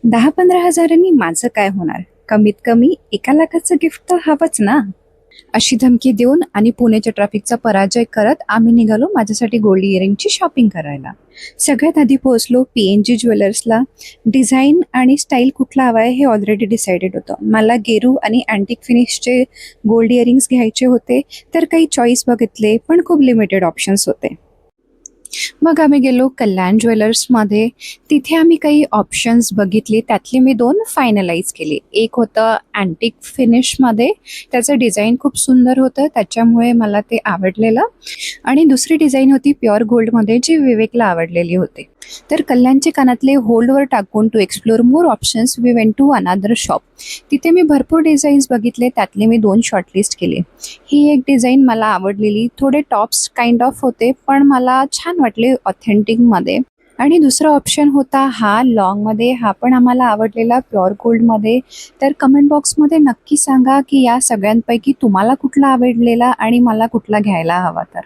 10-15 हजारांनी माझं काय होणार? कमीत कमी 1 लाखाचं गिफ्ट तर हवंच ना. अशी धमकी देऊन आणि पुण्याच्या ट्रॅफिकचा पराजय करत आम्ही निघालो माझ्यासाठी गोल्ड इयरिंगची शॉपिंग करायला. सगळ्यात आधी पोहोचलो PNG ज्वेलर्सला. डिझाईन आणि स्टाईल कुठला हवा आहे हे ऑलरेडी डिसाइडेड होतं. मला गेरू आणि अँटिक फिनिशचे गोल्ड इयरिंग्स घ्यायचे होते, तर काही चॉईस बघितले, पण खूप लिमिटेड ऑप्शन्स होते. मग आम्ही गेलो कल्याण ज्वेलर्समध्ये. तिथे आम्ही काही ऑप्शन्स बघितले, त्यातले मी 2 फायनलाइज केले. एक होतं अँटिक फिनिशमध्ये, त्याचं डिझाईन खूप सुंदर होतं, त्याच्यामुळे मला ते आवडलेलं. आणि दुसरी डिझाईन होती प्युअर गोल्डमध्ये, जी विवेकला आवडलेली होती. तर कल्याणचे कानातले होल्डवर टाकून to explore more options we went to another shop. तिथे मी भरपूर डिझाईन्स बघितले, त्यातले मी 2 शॉर्टलिस्ट केले. ही एक डिझाईन मला आवडलेली. थोडे टॉप्स काइंड ऑफ होते, पण मला छान वाटले ऑथेंटिकमध्ये. आणि दुसरा ऑप्शन होता हा लॉंगमध्ये. हा पण आम्हाला आवडलेला प्युअर गोल्डमध्ये. तर कमेंट बॉक्समध्ये नक्की सांगा की या सगळ्यांपैकी तुम्हाला कुठला आवडलेला आणि मला कुठला घ्यायला हवा तर.